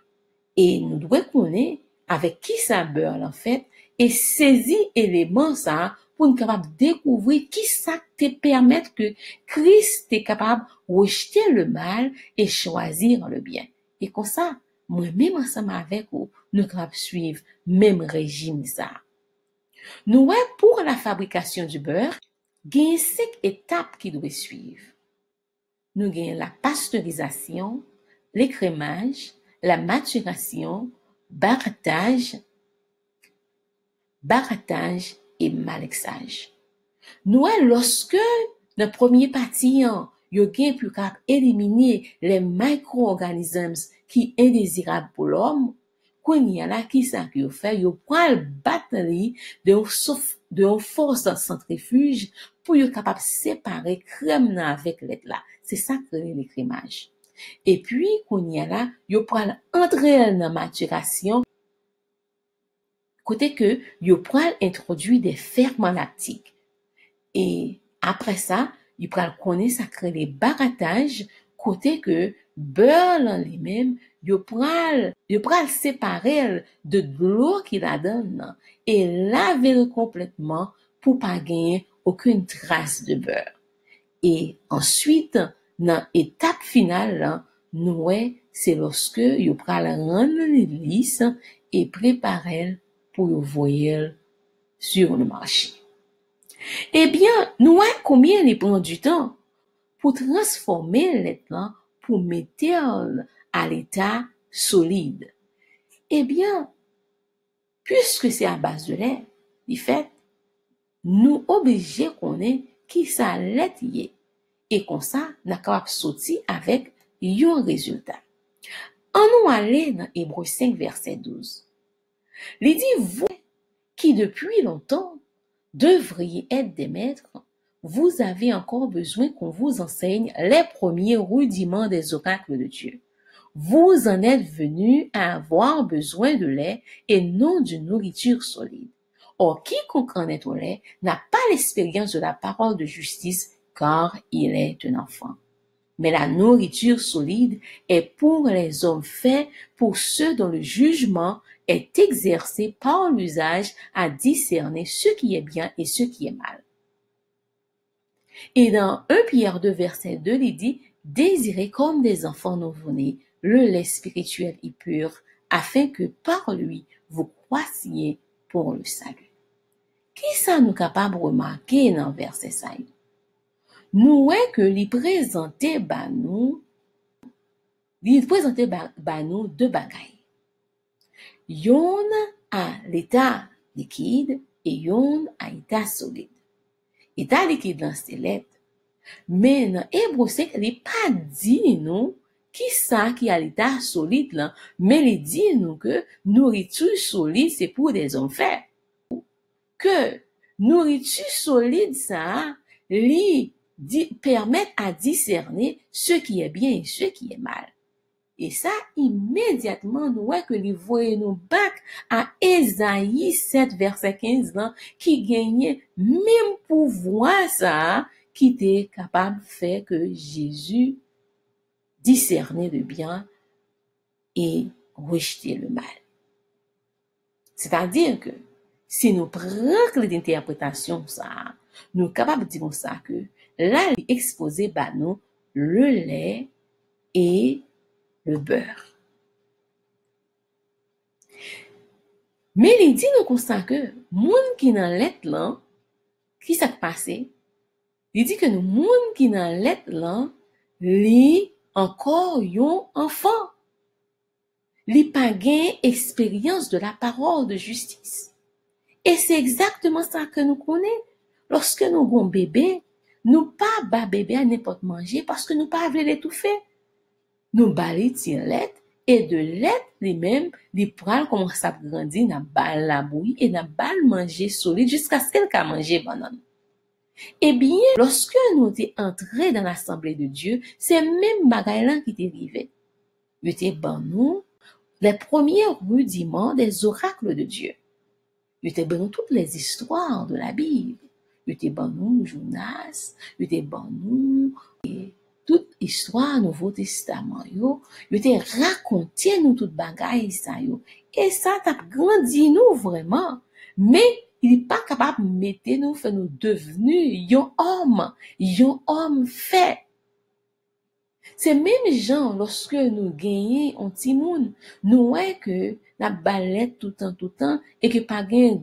Et nous devons connaître avec qui ça beurre en fait, et saisir élément ça pour nous capable découvrir qui ça te permet que Christ est capable de rejeter le mal et choisir le bien. Et comme ça, moi-même ensemble avec vous, nous capables suivre même régime ça. Nous, pour la fabrication du beurre, il y a 5 étapes qui doivent suivre. Nous avons la pasteurisation, l'écrémage, la maturation, barattage et malaxage. Nous, lorsque le premier partie, yo gen plus capable éliminer les micro-organismes qui indésirables pour l'homme, quand y a là qui ça que yo fait, yo prend le batterie de force centrifuge pour yo capable séparer crème avec lait là. C'est ça que l'écrémage. Et puis quand y a là, yo prend entrer dans maturation côté que yo prend introduit des ferments lactiques. Et après ça, il pral connaître ça crée les barattages côté que beurre en lui-même, il pral séparer de l'eau qu'il a donne et laver complètement pour pas gagner aucune trace de beurre. Et ensuite, dans l'étape finale, c'est lorsque il pral rendre lisse et préparer pour le voyer sur le marché. Eh bien, nous voyons combien il prend du temps pour transformer le lait pour mettre à l'état solide. Eh bien, puisque c'est à base de lait, en fait, nous obligés qu'on ait qui ça lait y est. Et comme ça, nous sommes capables de sortir avec un résultat. En nous aller dans Hébreux 5, verset 12. Il dit, vous qui depuis longtemps devriez être des maîtres, vous avez encore besoin qu'on vous enseigne les premiers rudiments des oracles de Dieu. Vous en êtes venus à avoir besoin de lait et non d'une nourriture solide. Or, quiconque en est au lait n'a pas l'expérience de la parole de justice, car il est un enfant. Mais la nourriture solide est pour les hommes faits, pour ceux dont le jugement est exercé par l'usage à discerner ce qui est bien et ce qui est mal. Et dans 1 Pierre 2, verset 2, il dit, désirez comme des enfants nouveau-nés le lait spirituel et pur, afin que par lui vous croissiez pour le salut. Qui ça nous capable de remarquer dans verset 5? Nous que lui présenter nous deux bagailles. Yon à l'état liquide et yon à l'état solide. État liquide dans c'est lait. Mais dans Hébreux 5, il n'est pas dit nous qui ça qui à l'état solide là, mais il dit nous que nourriture solide c'est pour des hommes faits. Que nourriture solide ça, lui permettre à discerner ce qui est bien et ce qui est mal. Et ça, immédiatement, nous voyons que les voyons nous back à Ésaïe 7, verset 15, là, qui gagnait même pouvoir ça, qui était capable de faire que Jésus discernait le bien et rejetait le mal. C'est-à-dire que, si nous prenons l'interprétation ça, nous sommes capables de dire ça que, là, il exposé nous le lait et le beurre. Mais il dit nous constat que moun qui nan lait là, qui s'est passé? Il dit que nous moun qui nan lait là, li encore yon enfant. Li pa gen expérience de la parole de justice. Et c'est exactement ça que nous connaissons. Lorsque nous avons bébé, nous pas ba bébé à n'importe manger parce que nous pas voulons l'étouffer. Nous bali ti lait et de lait lui-même, li pral commence à grandir, n'a bal la bouillie et n'a bal manger solide jusqu'à ce qu'elle ka manger banane. Eh bien, lorsque nous étions entrés dans l'assemblée de Dieu, c'est même bagaille qui t'est arrivé. Il était ban nous les premiers rudiments des oracles de Dieu. Il était ban nous toutes les histoires de la Bible. Il était ban nous Jonas, il était ban nous toute histoire Nouveau Testament yo, il était raconté nous toute bagaille ça yo. Et ça t'a grandi nous vraiment. Mais il n'est pas capable de mettre nous, faire nous devenir yon homme fait. C'est même gens, lorsque nous gagnons un petit monde, nous voyons que la balette tout le temps, et que pas gain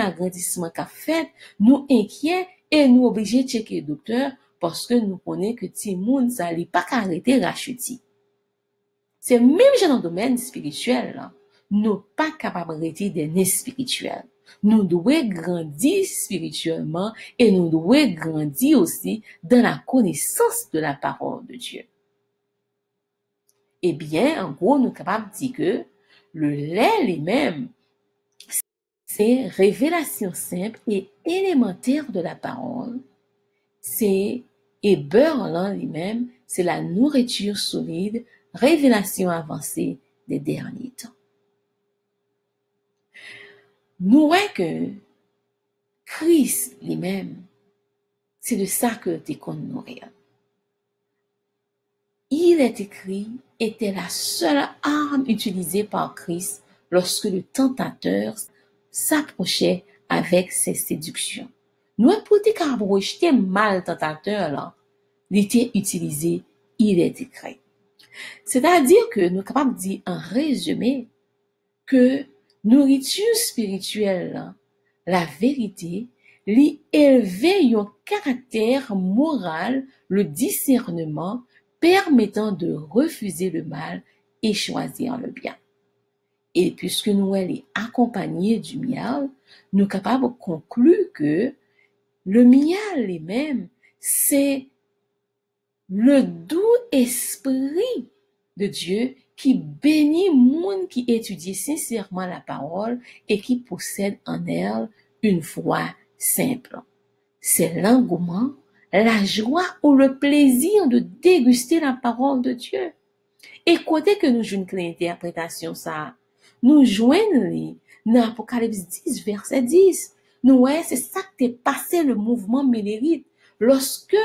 agrandissement qu'a fait, nous inquiets et nous obligés de checker le docteur parce que nous connaissons que petit monde, ça n'est pas arrêter racheter. C'est même dans le domaine spirituel, là. Nous pas capables d'arrêter des nez spirituels. Nous devons grandir spirituellement et nous devons grandir aussi dans la connaissance de la parole de Dieu. Eh bien, en gros, nous sommes capables de dire que le lait lui-même, c'est révélation simple et élémentaire de la parole. Et beurre là lui-même, c'est la nourriture solide, révélation avancée des derniers temps. Nous voyons que Christ lui-même, c'est de ça que tu es qu'on nourrir. Il est écrit, était la seule arme utilisée par Christ lorsque le tentateur s'approchait avec ses séductions. Nous pour dire qu'à rejeter mal tentateur là, il était utilisé, il est écrit. C'est-à-dire que nous sommes capables de dire en résumé que nourriture spirituelle là, la vérité, lui élever un caractère moral, le discernement, permettant de refuser le mal et choisir le bien. Et puisque nous sommes accompagnés du miel, nous sommes capables de conclure que le miel lui-même, c'est le doux esprit de Dieu qui bénit le monde qui étudie sincèrement la parole et qui possède en elle une foi simple. C'est l'engouement, la joie ou le plaisir de déguster la parole de Dieu. Et côté que nous jouons l'interprétation ça, nous joignons dans Apocalypse 10, verset 10. Nous, ouais, c'est ça que t'es passé le mouvement mélérite. Lorsque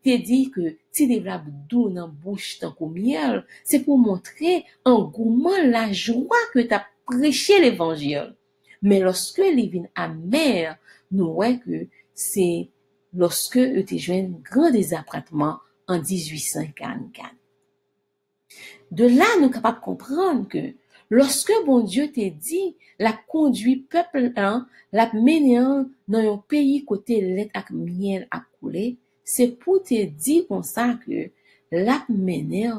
t'es dit que tu développes doux dans bouche tant qu'au miel, c'est pour montrer engouement, la joie que t'as prêché l'évangile. Mais lorsque les vins amers, nous, ouais, que c'est lorsque tu joint un grand désapprêtement en 1844. De là, nous sommes capables de comprendre que lorsque bon Dieu t'a dit, la conduit peuple la mené dans un pays côté lait ak miel à couler, c'est pour te dire comme ça que la mené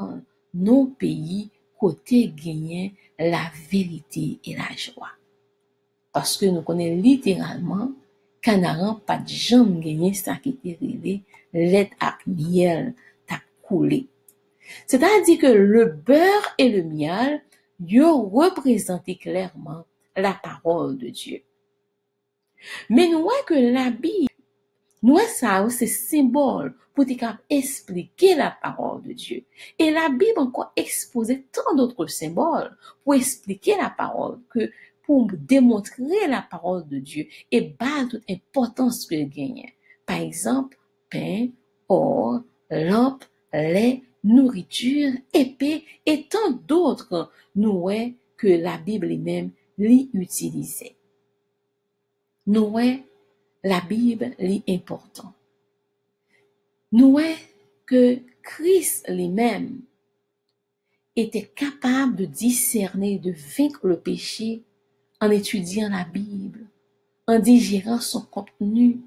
nos pays côté gagner la vérité et la joie. Parce que nous connaissons littéralement Canaran pas de jamais gagné ça qui était révélé lait ak miel t'a coulé. C'est-à-dire que le beurre et le miel, Dieu représentent clairement la parole de Dieu. Mais nous voyons que la Bible, nous ça c'est symbole pour expliquer la parole de Dieu. Et la Bible encore exposé tant d'autres symboles pour expliquer la parole que pour démontrer la parole de Dieu et base toute importance que gagne. Par exemple, pain, or, lampe, lait, nourriture, épée et tant d'autres, nous voyons que la Bible même l'y utilisait. Nous voyons la Bible l'y important. Nous voyons que Christ lui-même était capable de discerner, de vaincre le péché en étudiant la Bible, en digérant son contenu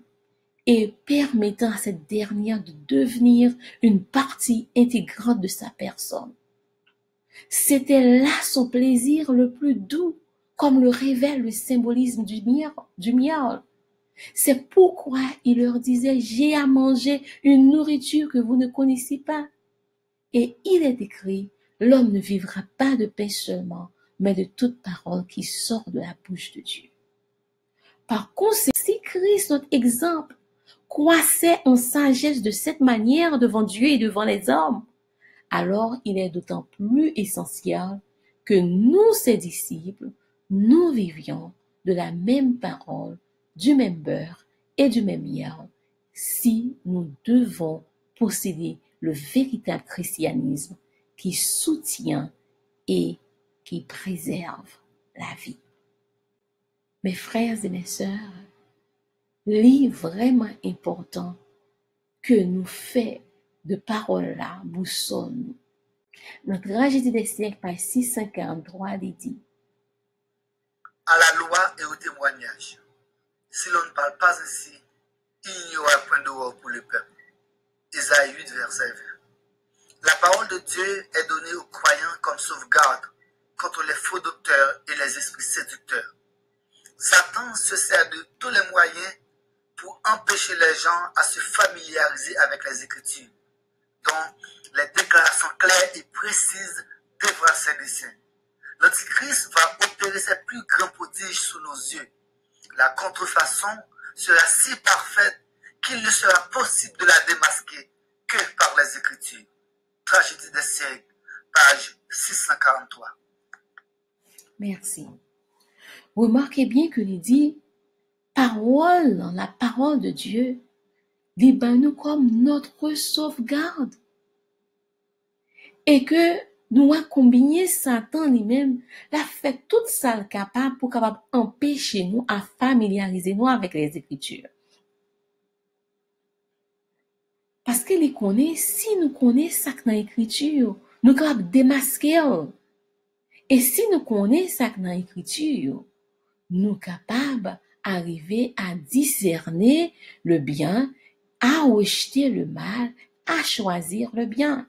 et permettant à cette dernière de devenir une partie intégrante de sa personne. C'était là son plaisir le plus doux, comme le révèle le symbolisme du miel. C'est pourquoi il leur disait, j'ai à manger une nourriture que vous ne connaissez pas. Et il est écrit, l'homme ne vivra pas de pain seulement, mais de toute parole qui sort de la bouche de Dieu. Par conséquent, si Christ, notre exemple, croissait en sagesse de cette manière devant Dieu et devant les hommes, alors il est d'autant plus essentiel que nous, ses disciples, nous vivions de la même parole, du même beurre et du même miel, si nous devons posséder le véritable christianisme qui soutient et qui préserve la vie. Mes frères et mes sœurs, il est vraiment important que nous fassions de paroles-là boussole. Notre tragédie des siècles, page 643, il dit: à la loi et au témoignage. Si l'on ne parle pas ainsi, il n'y aura point d'horreur pour le peuple. Isaïe 8, verset 20. La parole de Dieu est donnée aux croyants comme sauvegarde contre les faux docteurs et les esprits séducteurs. Satan se sert de tous les moyens pour empêcher les gens à se familiariser avec les Écritures, dont les déclarations claires et précises devraient ses desseins. L'Antichrist va opérer ses plus grands prodiges sous nos yeux. La contrefaçon sera si parfaite qu'il ne sera possible de la démasquer que par les Écritures. Tragédie des siècles, page 643. Merci. Remarquez bien que il dit parole, la parole de Dieu, dit nous comme notre sauvegarde. Et que nous avons combiné Satan lui-même, l'a fait tout ça capable pour capable empêcher nous à familiariser nous avec les Écritures. Parce que les connaît, si nous connaissons ça dans l'Écriture, nous sommes capables de démasquer. Et si nous connaissons ça dans l'Écriture, nous sommes capables d'arriver à discerner le bien, à rejeter le mal, à choisir le bien.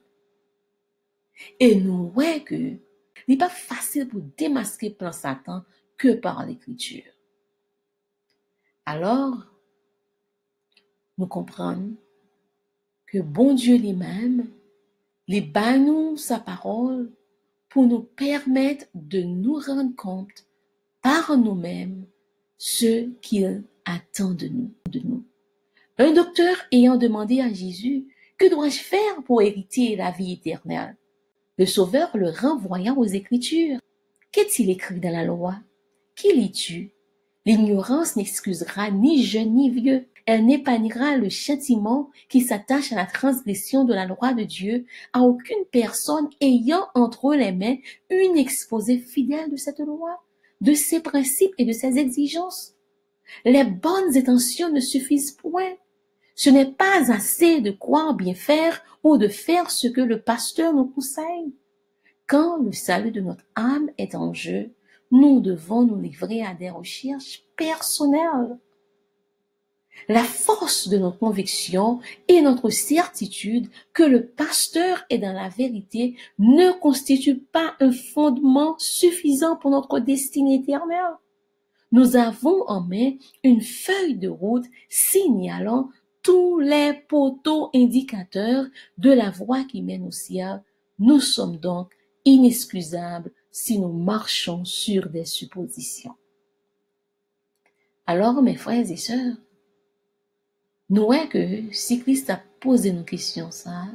Et nous voyons que il n'est pas facile pour démasquer le plan Satan que par l'Écriture. Alors, nous comprenons que bon Dieu lui-même, il bat nous sa parole pour nous permettre de nous rendre compte par nous-mêmes ce qu'il attend de nous. Un docteur ayant demandé à Jésus, que dois-je faire pour hériter la vie éternelle? Le Sauveur le renvoya aux Écritures. Qu'est-il écrit dans la loi? Qui lis-tu? L'ignorance n'excusera ni jeune ni vieux. Elle n'épargnera le châtiment qui s'attache à la transgression de la loi de Dieu à aucune personne ayant entre les mains une exposé fidèle de cette loi, de ses principes et de ses exigences. Les bonnes intentions ne suffisent point. Ce n'est pas assez de croire bien faire ou de faire ce que le pasteur nous conseille. Quand le salut de notre âme est en jeu, nous devons nous livrer à des recherches personnelles. La force de nos convictions et notre certitude que le pasteur est dans la vérité ne constitue pas un fondement suffisant pour notre destinée éternelle. Nous avons en main une feuille de route signalant tous les poteaux indicateurs de la voie qui mène au ciel. Nous sommes donc inexcusables si nous marchons sur des suppositions. Alors, mes frères et sœurs, nous voyons que si Christ a posé nos questions, ça,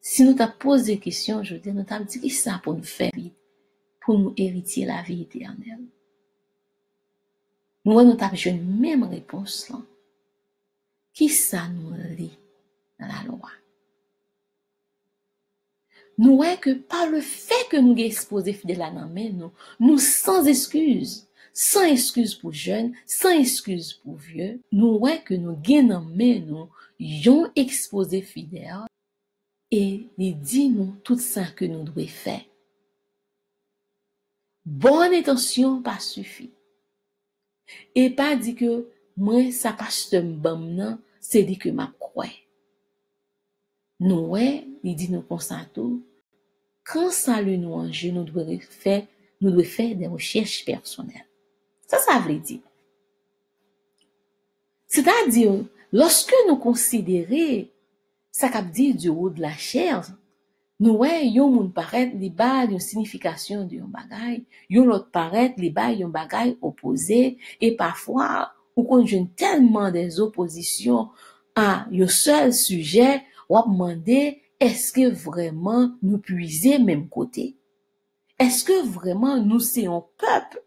si nous t'a posé des questions, je veux dire, nous t'a dit ça pour nous faire vite, pour nous hériter la vie éternelle. Nous t'a besoin de même réponse là. Qui ça nous lit dans la loi? Nous voyons que par le fait que nous exposons fidèles à nous sans excuse pour jeunes, sans excuse pour vieux, nous voyons que nous gagnons nous yon exposé fidèles et il dit nous tout ça que nous devons faire. Bonne intention pas suffit. Et pas dit que moi ça passe de m'bam nan, c'est dit que m'a croix. Nous il dit nous constatons quand ça le nous en jeu, nous devons faire des recherches personnelles. Ça veut dire. C'est-à-dire, lorsque nous considérons ça qu'a dit du haut de la chair, nous yon moun paraît li ba une signification de yon bagay, yon l'autre paraît li ba yon bagay opposé et parfois ou qu'on joue tellement des oppositions à un seul sujet, on va demander est-ce que vraiment nous puiser même côté? Est-ce que vraiment nous c'est un peuple?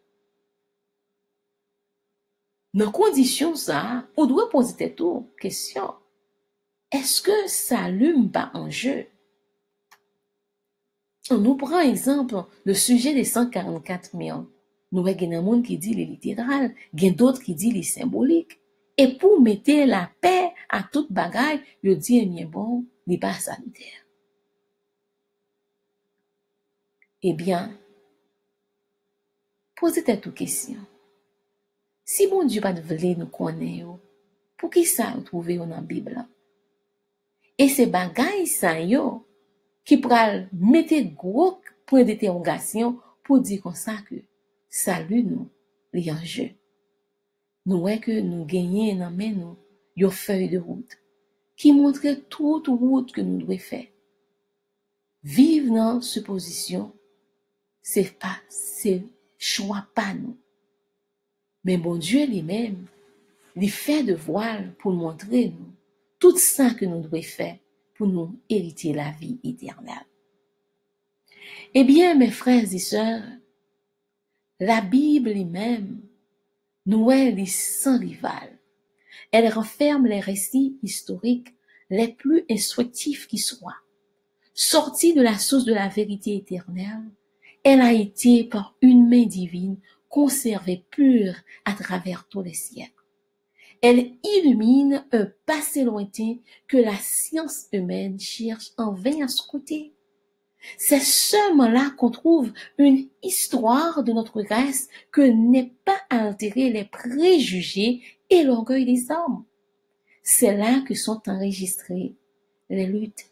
Dans condition ça, on doit poser cette question. Est-ce que ça allume pas en jeu? On nous prend exemple le sujet des 144 000. Nous avons un monde qui dit les littéral, il y a d'autres qui dit les symboliques. Et pour mettre la paix à toute bagaille, je dis bien bon, n'est pas salutaire. Eh bien, posez-vous une question. Si bon Dieu pas de voler nous connaître, pour qui ça vous trouvez dans la Bible? Et ces bagailles ça yo qui pral mettre gros point d'interrogation pour dire comme ça que salut nous les en jeu. Nous voyons que nous gagnons dans main nous une feuille de route qui montre toute route que nous devons faire. Vivre dans cette position, c'est choix pas nous. Mais bon Dieu lui-même, il fait de voile pour montrer nous tout ça que nous devons faire pour nous hériter la vie éternelle. Eh bien, mes frères et sœurs, la Bible elle-même, nous est sans rival. Elle renferme les récits historiques les plus instructifs qui soient. Sortie de la source de la vérité éternelle, elle a été par une main divine conservée pure à travers tous les siècles. Elle illumine un passé lointain que la science humaine cherche en vain à scruter. C'est seulement là qu'on trouve une histoire de notre race que n'est pas à altérer les préjugés et l'orgueil des hommes. C'est là que sont enregistrées les luttes,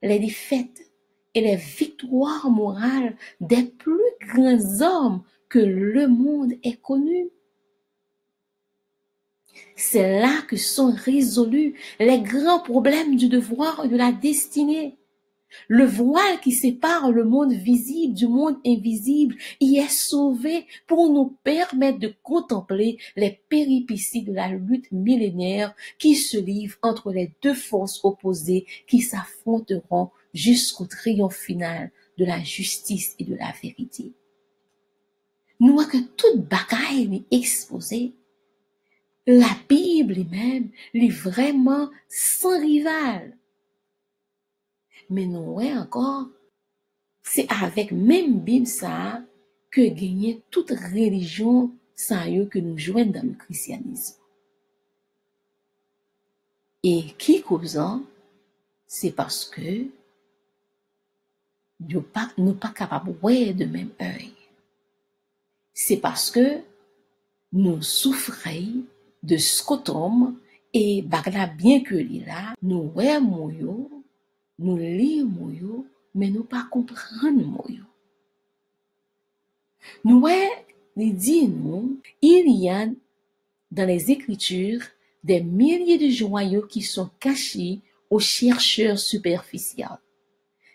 les défaites et les victoires morales des plus grands hommes que le monde ait connus. C'est là que sont résolus les grands problèmes du devoir et de la destinée. Le voile qui sépare le monde visible du monde invisible y est sauvé pour nous permettre de contempler les péripéties de la lutte millénaire qui se livre entre les deux forces opposées qui s'affronteront jusqu'au triomphe final de la justice et de la vérité. Nous voyons que toute bagaille est exposée. La Bible même est vraiment sans rival. Mais nous voyons encore, c'est avec même Bible ça que gagne toute religion ça que nous joignons dans le christianisme. Et qui causant, c'est parce que nous ne pas capables de voir de même œil. C'est parce que nous souffrons de scotome et bagla bien que là, nous voyons nous lisons, mais nous pas comprendre. Nous disons, il y a dans les Écritures des milliers de joyaux qui sont cachés aux chercheurs superficiels.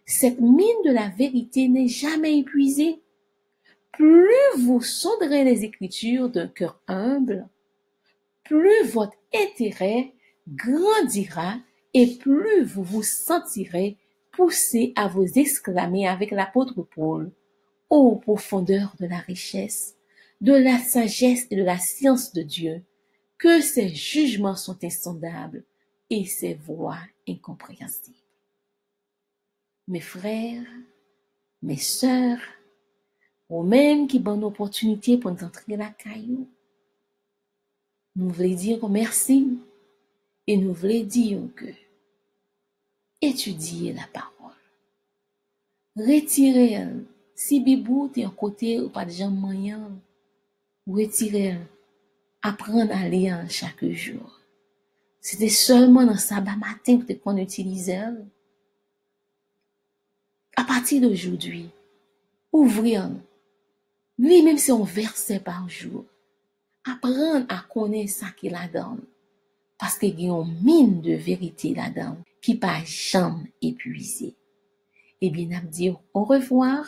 Cette mine de la vérité n'est jamais épuisée. Plus vous sonderez les Écritures d'un cœur humble, plus votre intérêt grandira et plus vous vous sentirez poussé à vous exclamer avec l'apôtre Paul, ô profondeur de la richesse, de la sagesse et de la science de Dieu, que ses jugements sont insondables et ses voies incompréhensibles. Mes frères, mes sœurs, ou même qui bonne opportunité pour nous entrer la caillou, nous voulons dire merci et nous voulons dire que étudier la parole, retirer si bibou t'es en côté ou pas de gens moyens, retirer, apprendre à lire chaque jour. C'était seulement dans sabbat matin que qu'on utilisait. À partir d'aujourd'hui, ouvrir, lui même c'est un verset par jour, apprendre à connaître ça qu'il a donné. Parce qu'il y a une mine de vérité là-dedans qui pas jamais épuisée. Eh bien, on dit au revoir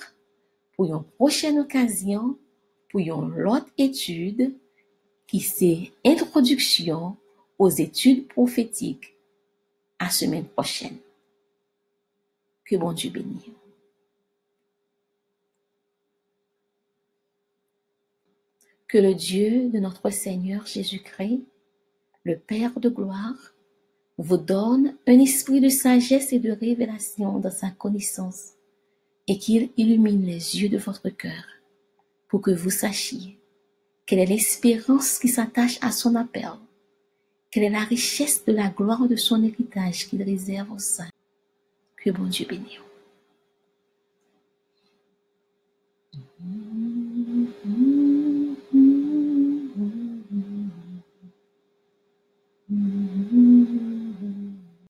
pour une prochaine occasion, pour une autre étude qui c'est Introduction aux études prophétiques À semaine prochaine. Que bon Dieu bénisse. Que le Dieu de notre Seigneur Jésus-Christ, le Père de gloire, vous donne un esprit de sagesse et de révélation dans sa connaissance et qu'il illumine les yeux de votre cœur pour que vous sachiez quelle est l'espérance qui s'attache à son appel, quelle est la richesse de la gloire de son héritage qu'il réserve aux saints. Que bon Dieu bénisse.